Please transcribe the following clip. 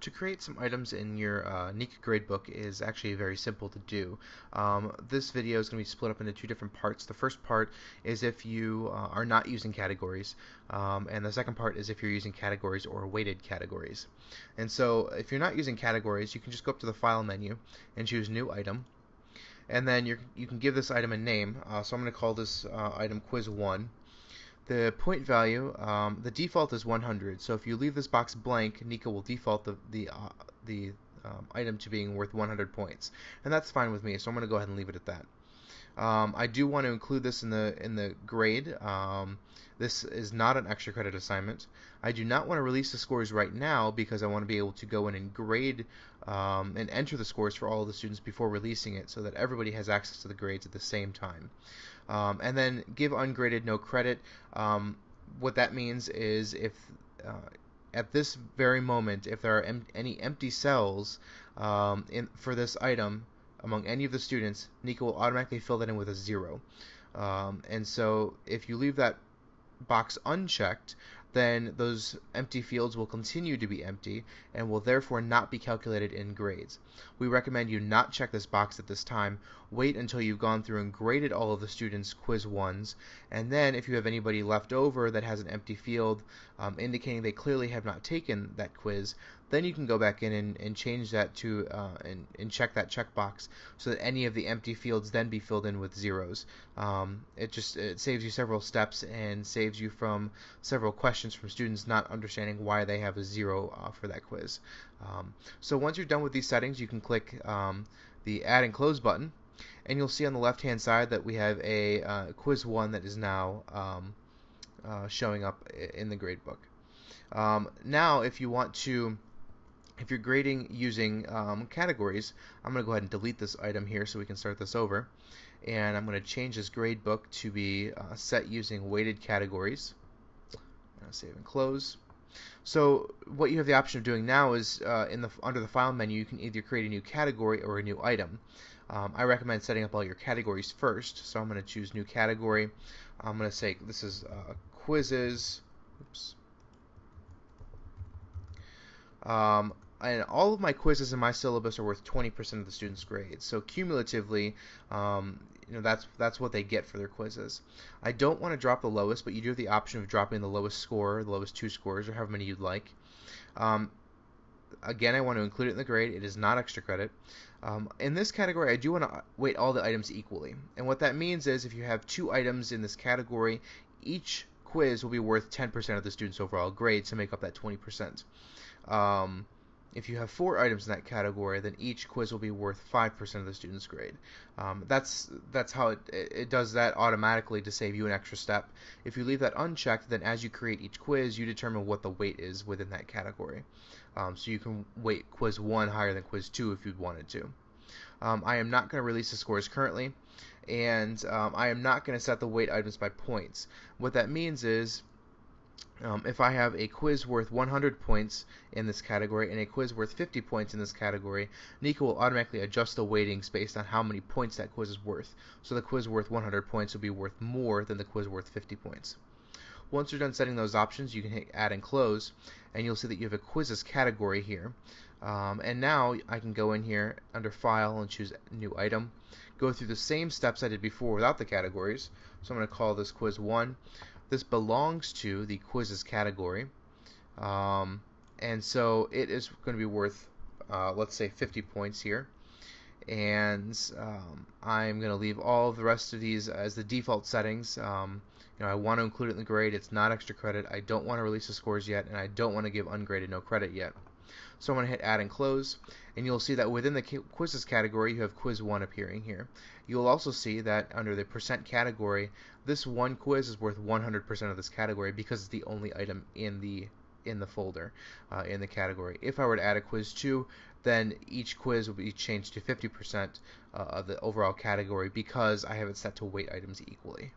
To create some items in your Niihka gradebook is actually very simple to do. This video is going to be split up into two different parts. The first part is if you are not using categories, and the second part is if you're using categories or weighted categories. And so if you're not using categories, you can just go up to the File menu and choose New Item, and then you can give this item a name. So I'm going to call this item Quiz 1. The point value, the default is 100. So if you leave this box blank, Niihka will default the item to being worth 100 points, and that's fine with me. So I'm going to go ahead and leave it at that. I do want to include this in the grade. This is not an extra credit assignment. I do not want to release the scores right now because I want to be able to go in and grade and enter the scores for all of the students before releasing it so that everybody has access to the grades at the same time. And then give ungraded no credit. What that means is if at this very moment, if there are any empty cells for this item among any of the students, Niihka will automatically fill that in with a 0. And so if you leave that box unchecked, then those empty fields will continue to be empty and will therefore not be calculated in grades. We recommend you not check this box at this time. Wait until you've gone through and graded all of the students' quiz 1s, and then if you have anybody left over that has an empty field indicating they clearly have not taken that quiz, then you can go back in and change that to and check that checkbox so that any of the empty fields then be filled in with zeros. It saves you several steps and saves you from several questions from students not understanding why they have a 0 for that quiz. So once you're done with these settings, you can click the Add and Close button, and you'll see on the left hand side that we have a quiz 1 that is now showing up in the gradebook. Now if you're grading using categories, I'm going to go ahead and delete this item here so we can start this over. And I'm going to change this gradebook to be set using weighted categories. Save and close. So what you have the option of doing now is under the File menu, you can either create a new category or a new item. I recommend setting up all your categories first. So I'm going to choose New Category. I'm going to say this is Quizzes. Oops. And all of my quizzes in my syllabus are worth 20% of the students' grades. So cumulatively, that's what they get for their quizzes. I don't want to drop the lowest, but you do have the option of dropping the lowest score, the lowest 2 scores, or however many you'd like. Again, I want to include it in the grade. It is not extra credit. In this category, I do want to weight all the items equally. And what that means is if you have 2 items in this category, each quiz will be worth 10% of the student's overall grade to make up that 20%. If you have 4 items in that category, then each quiz will be worth 5% of the student's grade. That's how it does that automatically to save you an extra step. If you leave that unchecked, then as you create each quiz, you determine what the weight is within that category. So you can weight quiz 1 higher than quiz 2 if you'd wanted to. I am not going to release the scores currently, and I am not going to set the weight items by points. What that means is if I have a quiz worth 100 points in this category and a quiz worth 50 points in this category, Niihka will automatically adjust the weightings based on how many points that quiz is worth. So the quiz worth 100 points will be worth more than the quiz worth 50 points. Once you're done setting those options, you can hit Add and Close, and you'll see that you have a Quizzes category here. And now I can go in here under File and choose New Item, go through the same steps I did before without the categories. So I'm going to call this Quiz 1. This belongs to the Quizzes category, and so it is going to be worth, let's say, 50 points here. And I'm going to leave all of the rest of these as the default settings. I want to include it in the grade. It's not extra credit. I don't want to release the scores yet, and I don't want to give ungraded no credit yet. So I'm going to hit Add and Close, and you'll see that within the Quizzes category, you have Quiz 1 appearing here. You'll also see that under the percent category, this one quiz is worth 100% of this category because it's the only item in the folder, in the category. If I were to add a Quiz 2, then each quiz will be changed to 50% of the overall category because I have it set to weight items equally.